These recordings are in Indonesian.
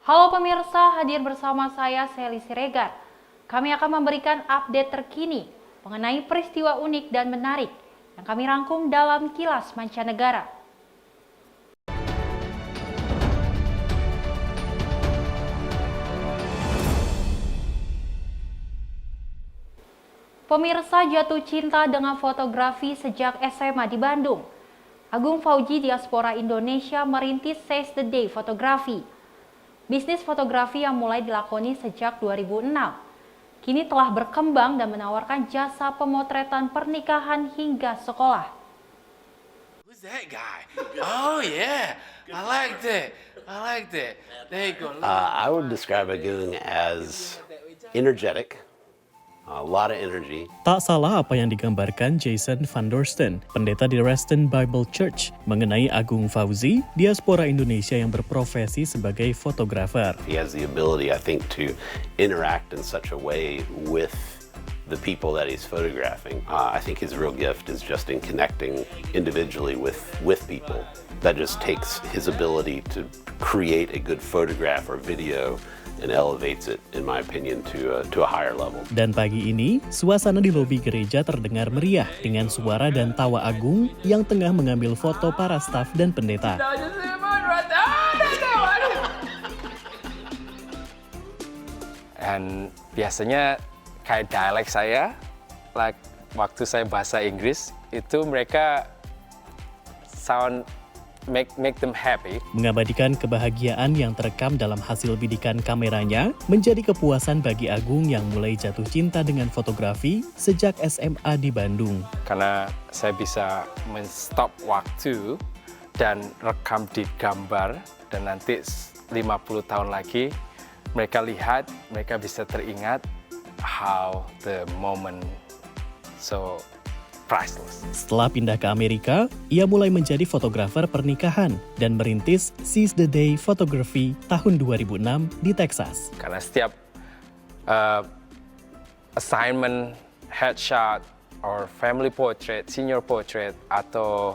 Halo pemirsa, hadir bersama saya Sally Siregar. Kami akan memberikan update terkini mengenai peristiwa unik dan menarik yang kami rangkum dalam Kilas Mancanegara. Pemirsa jatuh cinta dengan fotografi sejak SMA di Bandung. Agung Fauji Diaspora Indonesia merintis Seize the Day Fotografi. Bisnis fotografi yang mulai dilakoni sejak 2006. Kini telah berkembang dan menawarkan jasa pemotretan pernikahan hingga sekolah. Who's that guy? Oh yeah, I liked it. There you go. I would describe Agung as energetic, a lot of energy. Tak salah apa yang digambarkan Jason Van Dorsten, pendeta di Reston Bible Church, mengenai Agung Fauzi, diaspora Indonesia yang berprofesi sebagai fotografer. He has the ability, I think, to interact in such a way with the people that he's photographing. I think his real gift is just in connecting individually with people. That just takes his ability to create a good photograph or video and elevates it, in my opinion, to a higher level. Dan pagi ini, suasana di lobi gereja terdengar meriah dengan suara dan tawa Agung yang tengah mengambil foto para staf dan pendeta. Dan biasanya kayak dialek saya, like waktu saya bahasa Inggris, itu mereka sound make them happy. Mengabadikan kebahagiaan yang terekam dalam hasil bidikan kameranya menjadi kepuasan bagi Agung yang mulai jatuh cinta dengan fotografi sejak SMA di Bandung. Karena saya bisa men-stop waktu dan rekam di gambar, dan nanti 50 tahun lagi mereka lihat, mereka bisa teringat how the moment so priceless. Setelah pindah ke Amerika, ia mulai menjadi fotografer pernikahan dan merintis Seize the Day Photography tahun 2006 di Texas. Karena setiap assignment, headshot, or family portrait, senior portrait, atau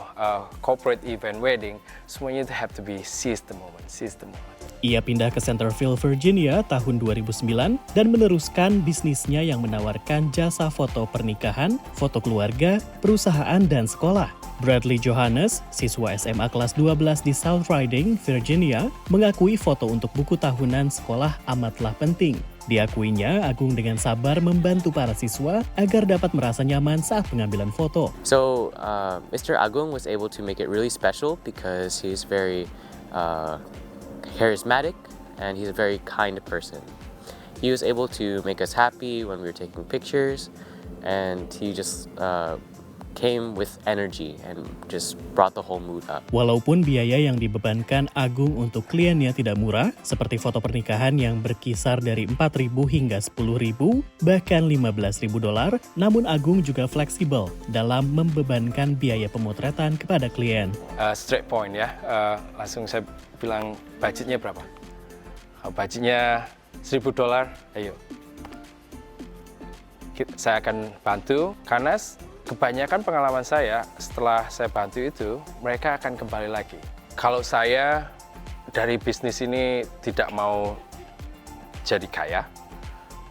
corporate event, wedding, semuanya itu have to be seize the moment. Ia pindah ke Centerville, Virginia tahun 2009 dan meneruskan bisnisnya yang menawarkan jasa foto pernikahan, foto keluarga, perusahaan, dan sekolah. Bradley Johannes, siswa SMA kelas 12 di South Riding, Virginia, mengakui foto untuk buku tahunan sekolah amatlah penting. Diakuinya, Agung dengan sabar membantu para siswa agar dapat merasa nyaman saat pengambilan foto. So, Mr. Agung was able to make it really special because he's very charismatic and he's a very kind person. He was able to make us happy when we were taking pictures, and he just came with energy and just brought the whole mood up. Walaupun biaya yang dibebankan Agung untuk kliennya tidak murah, seperti foto pernikahan yang berkisar dari 4.000 hingga 10.000, bahkan 15.000 dolar, namun Agung juga fleksibel dalam membebankan biaya pemotretan kepada klien. Straight point ya, langsung saya bilang budgetnya berapa? Budgetnya $1.000, ayo. Saya akan bantu, karena kebanyakan pengalaman saya setelah saya bantu itu, mereka akan kembali lagi. Kalau saya dari bisnis ini tidak mau jadi kaya,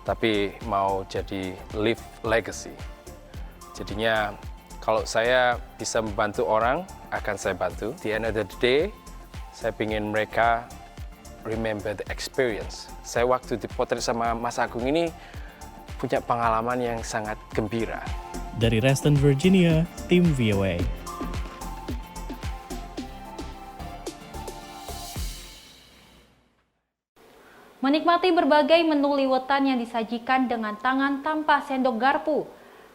tapi mau jadi leave legacy. Jadinya kalau saya bisa membantu orang, akan saya bantu. Di end of the day, saya ingin mereka remember the experience. Saya waktu dipotret sama Mas Agung ini punya pengalaman yang sangat gembira. Dari Reston, Virginia, tim VOA. Menikmati berbagai menu liwetan yang disajikan dengan tangan tanpa sendok garpu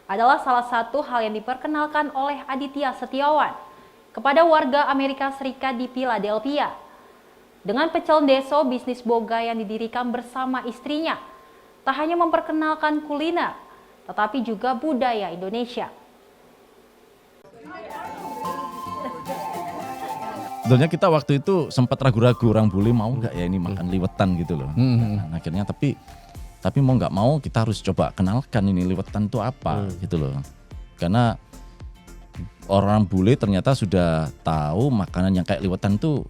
adalah salah satu hal yang diperkenalkan oleh Aditya Setiawan kepada warga Amerika Serikat di Philadelphia. Dengan pecel deso, bisnis boga yang didirikan bersama istrinya, tak hanya memperkenalkan kuliner, tetapi juga budaya Indonesia. Sebenarnya kita waktu itu sempat ragu-ragu, orang bule mau nggak ya ini makan liwetan gitu loh. Nah, akhirnya tapi mau nggak mau kita harus coba kenalkan ini liwetan itu apa gitu loh. Karena orang bule ternyata sudah tahu makanan yang kayak liwetan tuh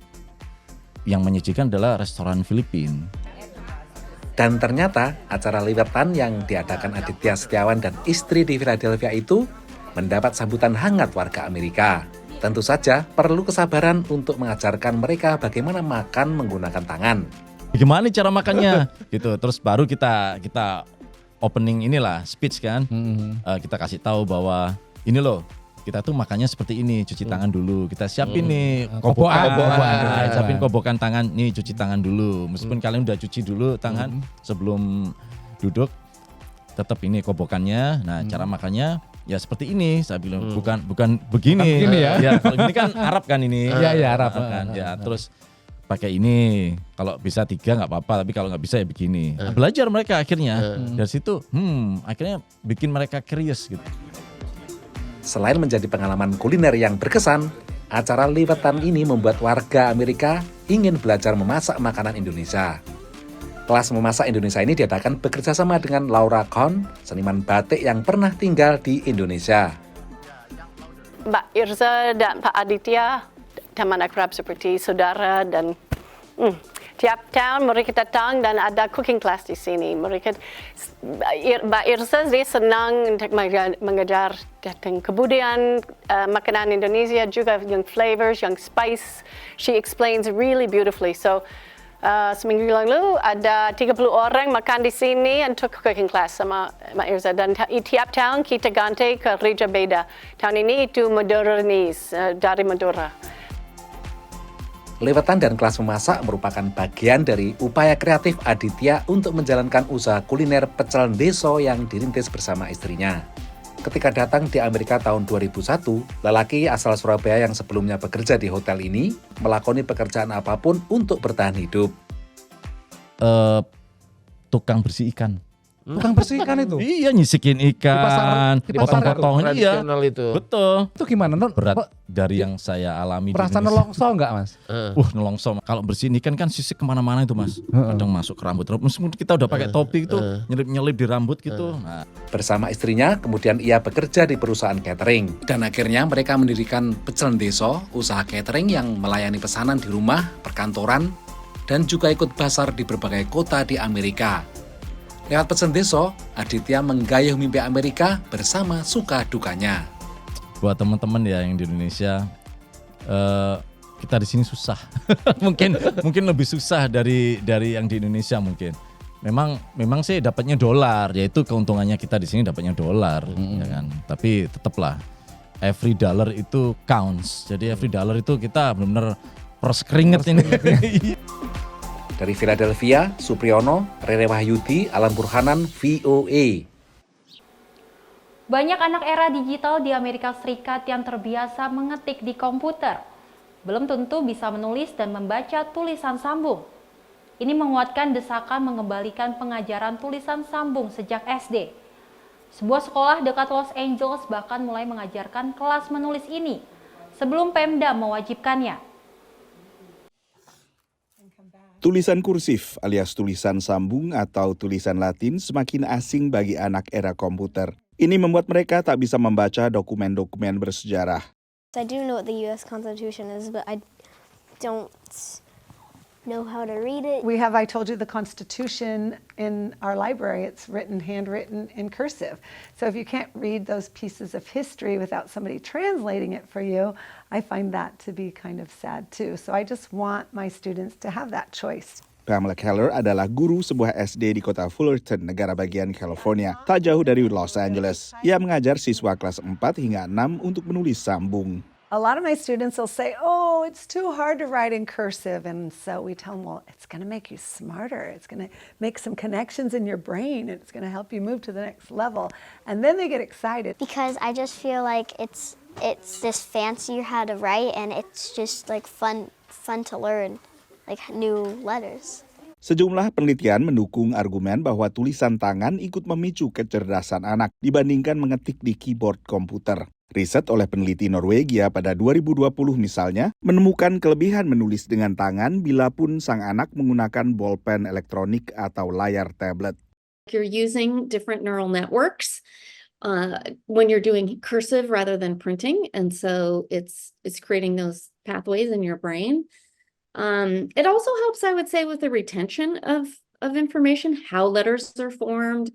yang menyajikan adalah restoran Filipina. Dan ternyata acara liwetan yang diadakan Aditya Setiawan dan istri di Philadelphia itu mendapat sambutan hangat warga Amerika. Tentu saja perlu kesabaran untuk mengajarkan mereka bagaimana makan menggunakan tangan. Gimana cara makannya? Gitu. Terus baru kita opening inilah speech kan. Kita kasih tahu bahwa ini loh, kita tuh makannya seperti ini, cuci tangan dulu. Kita siapin nih kobokan. Siapin kobokan tangan, nih cuci tangan dulu. Meskipun kalian udah cuci dulu tangan sebelum duduk, tetap ini kobokannya. Nah, cara makannya ya seperti ini. Saya bilang bukan begini. Ya, kalau ini kan Arab kan ini. Iya, Arab kan. Ya, terus pakai ini. Kalau bisa 3 nggak apa-apa, tapi kalau nggak bisa ya begini. Nah, belajar mereka akhirnya. Dari situ, akhirnya bikin mereka curious gitu. Selain menjadi pengalaman kuliner yang berkesan, acara liwetan ini membuat warga Amerika ingin belajar memasak makanan Indonesia. Kelas memasak Indonesia ini diadakan bekerja sama dengan Laura Kohn, seniman batik yang pernah tinggal di Indonesia. Mbak Irza dan Pak Aditya, teman akrab seperti saudara dan tiap tahun mereka datang dan ada cooking class di sini. Mbak Irza dia senang untuk mengajar tentang kebudayaan makanan Indonesia juga yang flavors, yang spice. She explains really beautifully. So seminggu lalu ada 30 orang makan di sini untuk cooking class sama Mbak Irza dan tiap tahun kita ganti ke gereja beda. Tahun ini itu Modernis dari Madura. Liwetan dan kelas memasak merupakan bagian dari upaya kreatif Aditya untuk menjalankan usaha kuliner pecel ndeso yang dirintis bersama istrinya. Ketika datang di Amerika tahun 2001, lelaki asal Surabaya yang sebelumnya bekerja di hotel ini melakoni pekerjaan apapun untuk bertahan hidup. Tukang bersih ikan. Tukang bersih ikan itu? Iya, nyisikin ikan, di pasar potong-potong. Iya, itu. betul. Itu gimana? Berat dari yang saya alami. Merasa di Indonesia. nelongso nggak, Mas? Nelongso. Kalau bersihin ikan kan sisik kemana-mana itu, Mas. Kadang masuk ke rambut. Meskipun kita udah pakai topi itu, nyelip-nyelip di rambut gitu. Nah. Bersama istrinya, kemudian ia bekerja di perusahaan catering. Dan akhirnya mereka mendirikan Pecel Ndeso, usaha catering yang melayani pesanan di rumah, perkantoran, dan juga ikut pasar di berbagai kota di Amerika. Lewat Pecel Ndeso, Aditya menggayuh mimpi Amerika bersama suka dukanya. Buat teman-teman ya yang di Indonesia, kita di sini susah. mungkin lebih susah dari yang di Indonesia mungkin. Memang sih dapatnya dolar, yaitu keuntungannya kita di sini dapatnya dolar, ya kan. Tapi tetaplah every dollar itu counts. Jadi every dollar itu kita benar-benar peres keringet ini. Dari Philadelphia, Supriyono, Rere Wahyudi, Alan Burhanan, VOA. Banyak anak era digital di Amerika Serikat yang terbiasa mengetik di komputer. Belum tentu bisa menulis dan membaca tulisan sambung. Ini menguatkan desakan mengembalikan pengajaran tulisan sambung sejak SD. Sebuah sekolah dekat Los Angeles bahkan mulai mengajarkan kelas menulis ini sebelum Pemda mewajibkannya. Tulisan kursif alias tulisan sambung atau tulisan Latin semakin asing bagi anak era komputer. Ini membuat mereka tak bisa membaca dokumen-dokumen bersejarah. I do know what the U.S. Constitution is, but I don't know how to read it. I told you, the Constitution in our library, it's handwritten in cursive. So if you can't read those pieces of history without somebody translating it for you, I find that to be kind of sad too. So I just want my students to have that choice. Pamela Keller adalah guru sebuah SD di kota Fullerton, negara bagian California, tak jauh dari Los Angeles. Ia mengajar siswa kelas 4 hingga 6 untuk menulis sambung. A lot of my students will say, oh, it's too hard to write in cursive. And so we tell them, well, it's going to make you smarter. It's going to make some connections in your brain. And it's going to help you move to the next level. And then they get excited. Because I just feel like it's this fancier how to write, and it's just like fun to learn, like new letters. Sejumlah penelitian mendukung argumen bahwa tulisan tangan ikut memicu kecerdasan anak dibandingkan mengetik di keyboard komputer. Riset oleh peneliti Norwegia pada 2020 misalnya menemukan kelebihan menulis dengan tangan bila pun sang anak menggunakan bolpen elektronik atau layar tablet. You're using different neural networks when you're doing cursive rather than printing, and so it's creating those pathways in your brain. It also helps, I would say, with the retention of information, how letters are formed.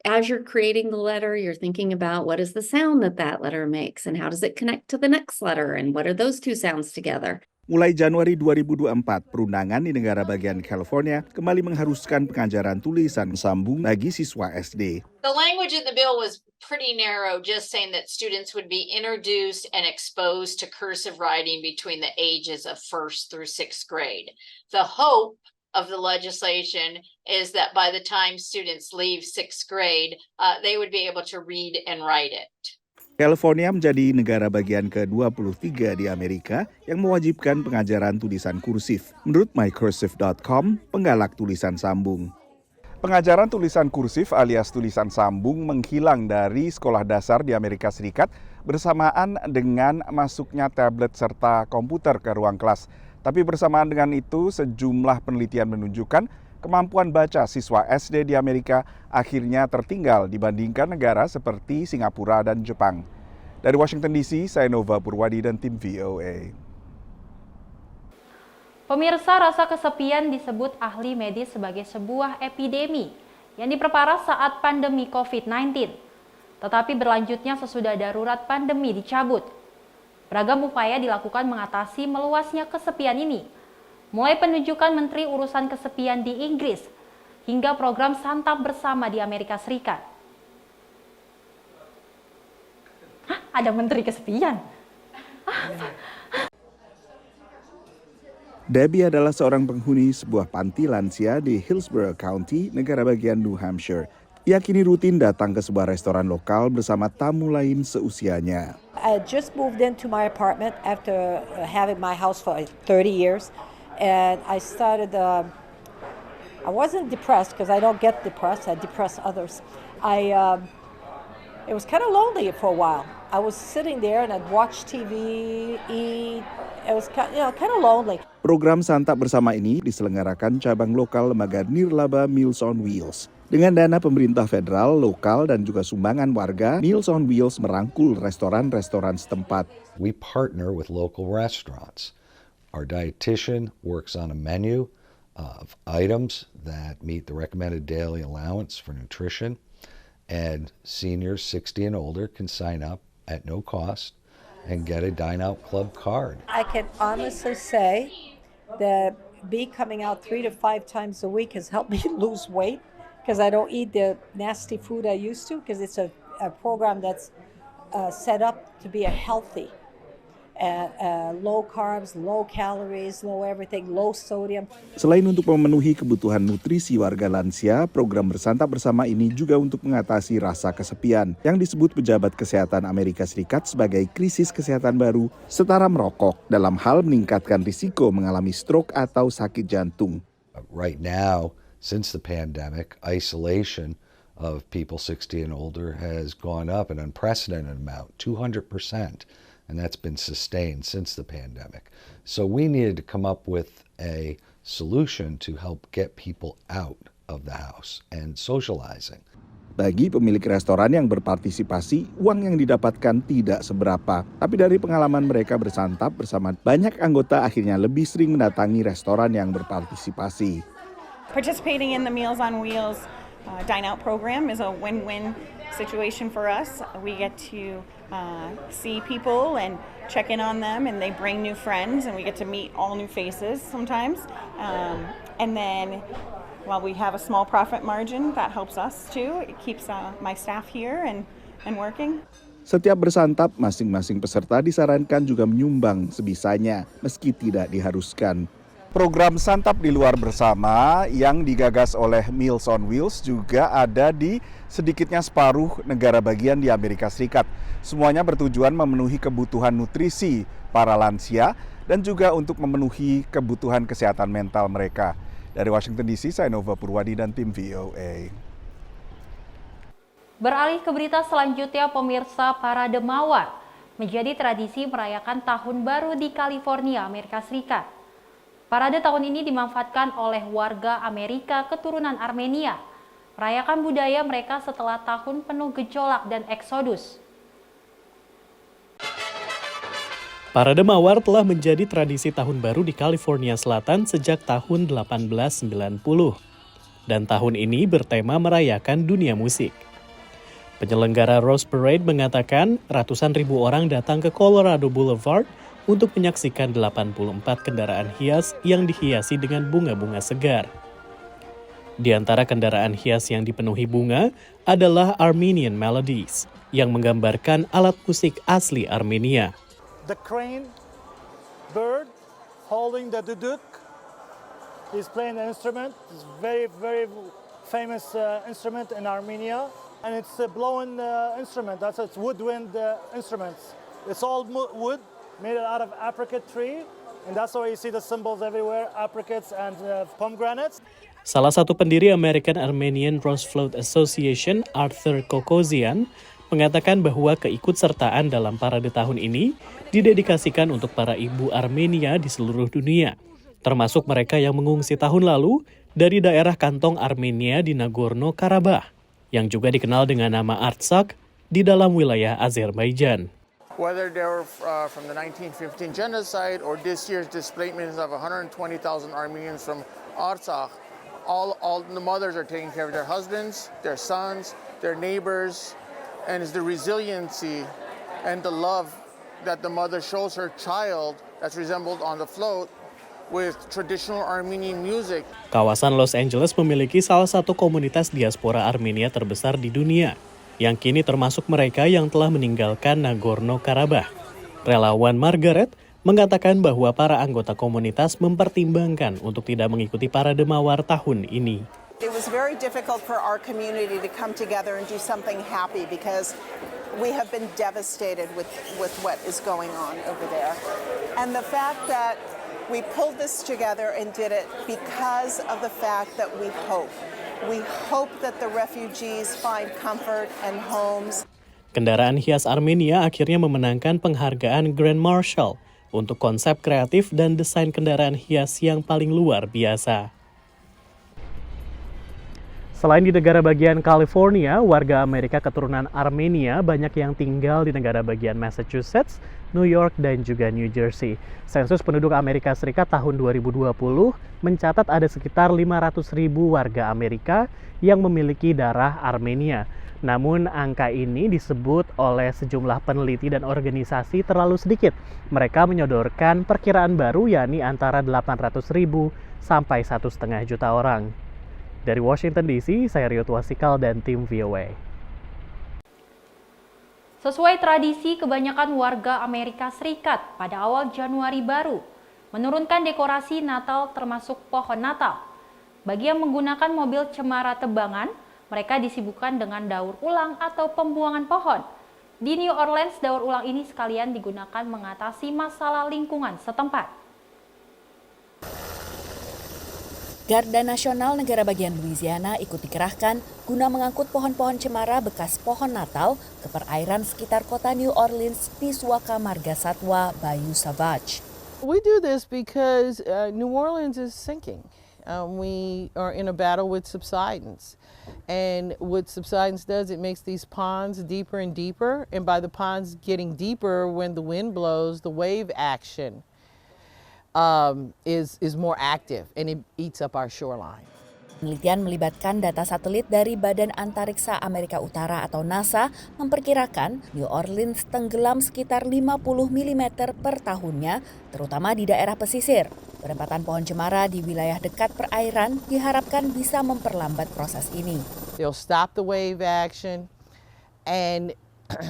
As you're creating the letter, you're thinking about what is the sound that letter makes and how does it connect to the next letter and what are those two sounds together. Mulai Januari 2024, perundangan di negara bagian California kembali mengharuskan pengajaran tulisan sambung bagi siswa SD. The language in the bill was pretty narrow, just saying that students would be introduced and exposed to cursive writing between the ages of 1st through 6th grade. The hope of the legislation is that by the time students leave 6th grade, they would be able to read and write it. California menjadi negara bagian ke-23 di Amerika yang mewajibkan pengajaran tulisan kursif. Menurut mycursive.com, penggalak tulisan sambung. Pengajaran tulisan kursif alias tulisan sambung menghilang dari sekolah dasar di Amerika Serikat bersamaan dengan masuknya tablet serta komputer ke ruang kelas. Tapi bersamaan dengan itu, sejumlah penelitian menunjukkan kemampuan baca siswa SD di Amerika akhirnya tertinggal dibandingkan negara seperti Singapura dan Jepang. Dari Washington DC, saya Nova Purwadi dan tim VOA. Pemirsa, rasa kesepian disebut ahli medis sebagai sebuah epidemi yang diperparah saat pandemi COVID-19. Tetapi berlanjutnya sesudah darurat pandemi dicabut. Beragam upaya dilakukan mengatasi meluasnya kesepian ini. Mulai penunjukan Menteri Urusan Kesepian di Inggris, hingga program santap bersama di Amerika Serikat. Hah? Ada Menteri Kesepian? Debbie adalah seorang penghuni sebuah panti lansia di Hillsborough County, negara bagian New Hampshire. Ia kini rutin datang ke sebuah restoran lokal bersama tamu lain seusianya. I just moved into my apartment after having my house for 30 years. And I started, I wasn't depressed because I don't get depressed, I depress others. It was kind of lonely for a while. I was sitting there and I'd watch TV, eat, it was kind of lonely. Program santap bersama ini diselenggarakan cabang lokal lembaga Nirlaba Meals on Wheels. Dengan dana pemerintah federal, lokal, dan juga sumbangan warga, Meals on Wheels merangkul restoran-restoran setempat. We partner with local restaurants. Our dietitian works on a menu of items that meet the recommended daily allowance for nutrition, and seniors 60 and older can sign up at no cost and get a Dine Out Club card. I can honestly say that me coming out 3 to 5 times a week has helped me lose weight because I don't eat the nasty food I used to, because it's a program that's set up to be a healthy. Low carbs, low calories, low everything, low sodium. Selain untuk memenuhi kebutuhan nutrisi warga lansia, program bersantap bersama ini juga untuk mengatasi rasa kesepian yang disebut pejabat kesehatan Amerika Serikat sebagai krisis kesehatan baru setara merokok dalam hal meningkatkan risiko mengalami stroke atau sakit jantung. Right now, since the pandemic, isolation of people 60 and older has gone up an unprecedented amount, 200%. And that's been sustained since the pandemic. So we needed to come up with a solution to help get people out of the house and socializing. Bagi pemilik restoran yang berpartisipasi, uang yang didapatkan tidak seberapa. Tapi dari pengalaman mereka bersantap bersama banyak anggota akhirnya lebih sering mendatangi restoran yang berpartisipasi. Participating in the Meals on Wheels Dine Out program is a win-win situation for us. We get to see people and check in on them, and they bring new friends, and we get to meet all new faces sometimes. And then while we have a small profit margin, that helps us too. It keeps my staff here and working. Setiap bersantap, masing-masing peserta disarankan juga menyumbang sebisanya, meski tidak diharuskan. Program santap di luar bersama yang digagas oleh Meals on Wheels juga ada di sedikitnya separuh negara bagian di Amerika Serikat. Semuanya bertujuan memenuhi kebutuhan nutrisi para lansia dan juga untuk memenuhi kebutuhan kesehatan mental mereka. Dari Washington DC, saya Nova Purwadi dan tim VOA. Beralih ke berita selanjutnya, pemirsa, Parade Mawar menjadi tradisi merayakan Tahun Baru di California, Amerika Serikat. Parade tahun ini dimanfaatkan oleh warga Amerika keturunan Armenia, merayakan budaya mereka setelah tahun penuh gejolak dan eksodus. Parade Mawar telah menjadi tradisi tahun baru di California Selatan sejak tahun 1890. Dan tahun ini bertema merayakan dunia musik. Penyelenggara Rose Parade mengatakan ratusan ribu orang datang ke Colorado Boulevard untuk menyaksikan 84 kendaraan hias yang dihiasi dengan bunga-bunga segar. Di antara kendaraan hias yang dipenuhi bunga adalah Armenian Melodies, yang menggambarkan alat musik asli Armenia. The crane bird holding the duduk. He's playing the instrument. It's very, very famous instrument in Armenia. And it's a blowing instrument. It's woodwind instruments. It's all wood made out of apricot tree. And that's why you see the symbols everywhere, apricots and pomegranates. Salah satu pendiri American Armenian Rose Float Association, Arthur Kokozian, mengatakan bahwa keikutsertaan dalam parade tahun ini didedikasikan untuk para ibu Armenia di seluruh dunia, termasuk mereka yang mengungsi tahun lalu dari daerah kantong Armenia di Nagorno-Karabakh, yang juga dikenal dengan nama Artsakh di dalam wilayah Azerbaijan. Whether they're from the 1915 genocide or this year's displacement of 120,000 Armenians from Artsakh, all the mothers are taking care of their husbands, their sons, their neighbors, and it's the resiliency and the love that the mother shows her child that's resembled on the float with traditional Armenian music. Kawasan Los Angeles memiliki salah satu komunitas diaspora Armenia terbesar di dunia, yang kini termasuk mereka yang telah meninggalkan Nagorno-Karabakh. Relawan Margaret mengatakan bahwa para anggota komunitas mempertimbangkan untuk tidak mengikuti parade mawar tahun ini. It was very difficult for our community to come together and do something happy because we have been devastated with what is going on over there. And the fact that we pulled this together and did it because of the fact that we hope. We hope that the refugees find comfort and homes. Kendaraan hias Armenia akhirnya memenangkan penghargaan Grand Marshal untuk konsep kreatif dan desain kendaraan hias yang paling luar biasa. Selain di negara bagian California, warga Amerika keturunan Armenia banyak yang tinggal di negara bagian Massachusetts, New York, dan juga New Jersey. Sensus penduduk Amerika Serikat tahun 2020 mencatat ada sekitar 500.000 warga Amerika yang memiliki darah Armenia. Namun angka ini disebut oleh sejumlah peneliti dan organisasi terlalu sedikit. Mereka menyodorkan perkiraan baru yakni antara 800.000 sampai 1,5 juta orang. Dari Washington DC, saya Rio Twasikal dan tim VOA. Sesuai tradisi, kebanyakan warga Amerika Serikat pada awal Januari baru menurunkan dekorasi Natal termasuk pohon Natal. Bagi yang menggunakan mobil cemara tebangan, mereka disibukkan dengan daur ulang atau pembuangan pohon. Di New Orleans, daur ulang ini sekalian digunakan mengatasi masalah lingkungan setempat. Garda Nasional negara bagian Louisiana ikut dikerahkan guna mengangkut pohon-pohon cemara bekas pohon Natal ke perairan sekitar kota New Orleans di Suaka Marga Satwa, Bayou Savage. We do this because New Orleans is sinking. We are in a battle with subsidence. And what subsidence does, it makes these ponds deeper and deeper. And by the ponds getting deeper, when the wind blows, the wave action is more active and it eats up our shoreline. Penelitian melibatkan data satelit dari Badan Antariksa Amerika Utara atau NASA memperkirakan New Orleans tenggelam sekitar 50 mm per tahunnya, terutama di daerah pesisir. Penempatan pohon cemara di wilayah dekat perairan diharapkan bisa memperlambat proses ini. They'll stop the wave action and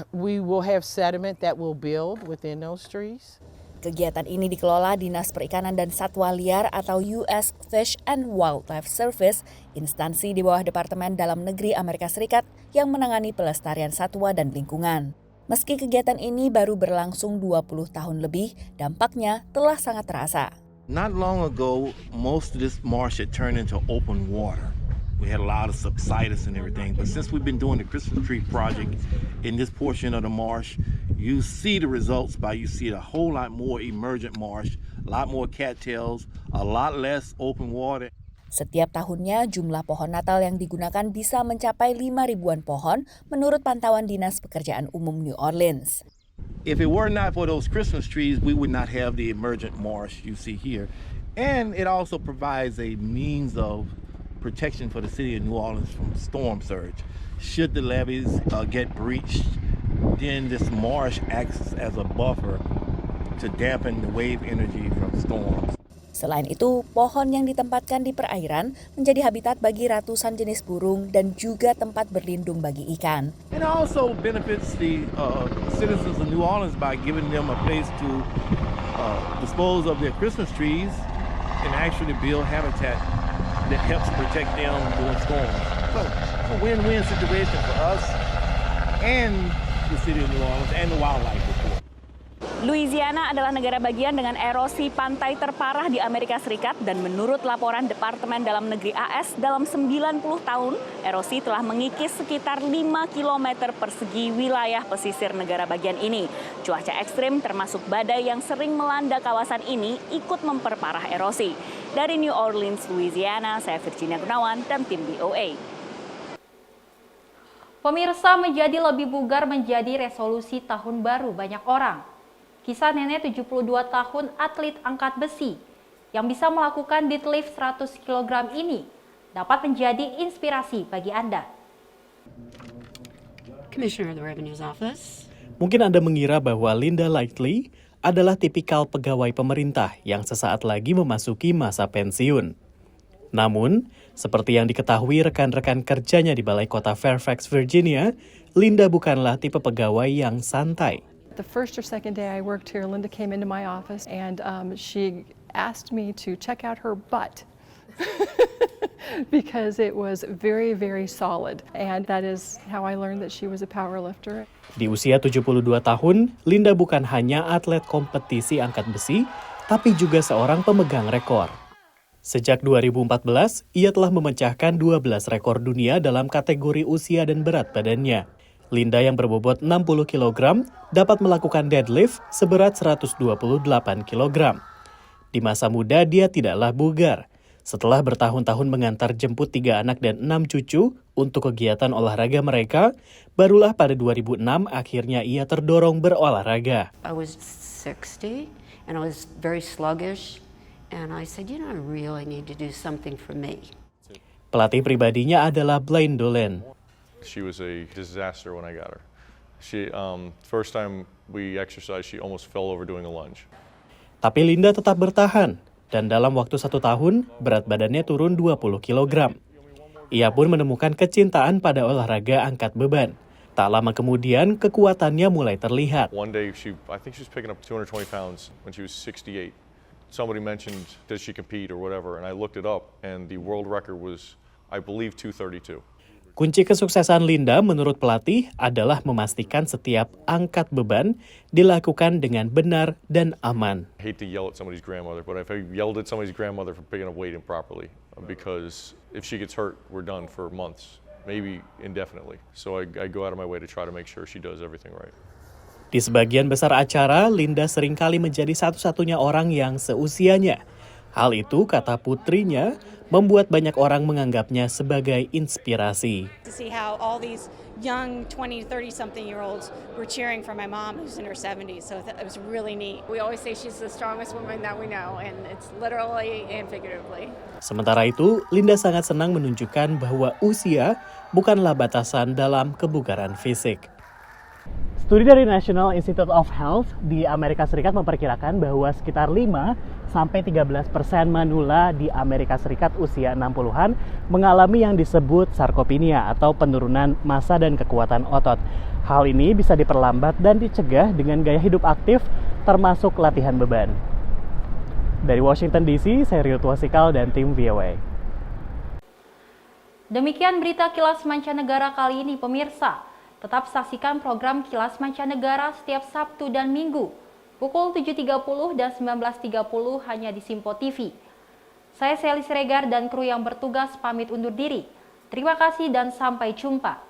we will have sediment that will build within those trees. Kegiatan ini dikelola Dinas Perikanan dan Satwa Liar atau US Fish and Wildlife Service, instansi di bawah Departemen Dalam Negeri Amerika Serikat yang menangani pelestarian satwa dan lingkungan. Meski kegiatan ini baru berlangsung 20 tahun lebih, dampaknya telah sangat terasa. Not long ago, most of this marsh had turned into open water. We had a lot of subsidence and everything, but since we've been doing the Christmas tree project in this portion of the marsh, you see the results you see a whole lot more emergent marsh, a lot more cattails, a lot less open water. Setiap tahunnya jumlah pohon Natal yang digunakan bisa mencapai 5 ribuan pohon menurut pantauan Dinas Pekerjaan Umum New Orleans. If it were not for those Christmas trees, we would not have the emergent marsh you see here. And it also provides a means of protection for the city of New Orleans from storm surge. Should the levees get breached, then this marsh acts as a buffer to dampen the wave energy from storms. Selain itu, pohon yang ditempatkan di perairan menjadi habitat bagi ratusan jenis burung dan juga tempat berlindung bagi ikan. It also benefits the citizens of New Orleans by giving them a place to dispose of their Christmas trees and actually build habitat that helps protect them during storms. So it's a win-win situation for us and the city of New Orleans and the wildlife report. Louisiana adalah negara bagian dengan erosi pantai terparah di Amerika Serikat dan menurut laporan Departemen Dalam Negeri AS dalam 90 tahun, erosi telah mengikis sekitar 5 km persegi wilayah pesisir negara bagian ini. Cuaca ekstrim termasuk badai yang sering melanda kawasan ini ikut memperparah erosi. Dari New Orleans, Louisiana, saya Virginia Gunawan dan tim VOA. Pemirsa, menjadi lebih bugar menjadi resolusi tahun baru banyak orang. Kisah nenek 72 tahun atlet angkat besi yang bisa melakukan deadlift 100 kg ini dapat menjadi inspirasi bagi Anda. Commissioner of the Revenue's Office. Mungkin Anda mengira bahwa Linda Lightly adalah tipikal pegawai pemerintah yang sesaat lagi memasuki masa pensiun. Namun, seperti yang diketahui rekan-rekan kerjanya di Balai Kota Fairfax, Virginia, Linda bukanlah tipe pegawai yang santai. The first or second day I worked here, Linda came into my office and she asked me to check out her butt because it was very, very solid. And that is how I learned that she was a power lifter. Di usia 72 tahun, Linda bukan hanya atlet kompetisi angkat besi, tapi juga seorang pemegang rekor. Sejak 2014, ia telah memecahkan 12 rekor dunia dalam kategori usia dan berat badannya. Linda yang berbobot 60 kg dapat melakukan deadlift seberat 128 kg. Di masa muda dia tidaklah bugar. Setelah bertahun-tahun mengantar jemput 3 anak dan 6 cucu untuk kegiatan olahraga mereka, barulah pada 2006 akhirnya ia terdorong berolahraga. I was 60 and I was very sluggish and I said, you know, I really need to do something for me. Pelatih pribadinya adalah Blaine Dolan. She was a disaster when I got her. She first time we exercised, she almost fell over doing a lunge. Tapi Linda tetap bertahan dan dalam waktu 1 tahun berat badannya turun 20 kg. Ia pun menemukan kecintaan pada olahraga angkat beban. Tak lama kemudian kekuatannya mulai terlihat. One day I think she was picking up 220 pounds when she was 68. Somebody mentioned does she compete or whatever, and I looked it up and the world record was I believe 232. Kunci kesuksesan Linda menurut pelatih adalah memastikan setiap angkat beban dilakukan dengan benar dan aman. I hate to yell at somebody's grandmother, but if I yelled at somebody's grandmother for picking up weight improperly, because if she gets hurt, we're done for months, maybe indefinitely. So I go out of my way to try to make sure she does everything right. Di sebagian besar acara, Linda seringkali menjadi satu-satunya orang yang seusianya. Hal itu, kata putrinya, membuat banyak orang menganggapnya sebagai inspirasi. To see how all these young 20, 30-something-year-olds were cheering for my mom who's in her 70s, so it was really neat. We always say she's the strongest woman that we know, and it's literally and figuratively. Sementara itu, Linda sangat senang menunjukkan bahwa usia bukanlah batasan dalam kebugaran fisik. Studi dari National Institute of Health di Amerika Serikat memperkirakan bahwa sekitar 5-13% manula di Amerika Serikat usia 60-an mengalami yang disebut sarkopenia atau penurunan massa dan kekuatan otot. Hal ini bisa diperlambat dan dicegah dengan gaya hidup aktif termasuk latihan beban. Dari Washington DC, saya Rio Tuasikal dan tim VOA. Demikian berita Kilas Mancanegara kali ini, pemirsa. Tetap saksikan program Kilas Mancanegara setiap Sabtu dan Minggu, pukul 7.30 dan 19.30 hanya di Simpo TV. Saya Sally Siregar dan kru yang bertugas pamit undur diri. Terima kasih dan sampai jumpa.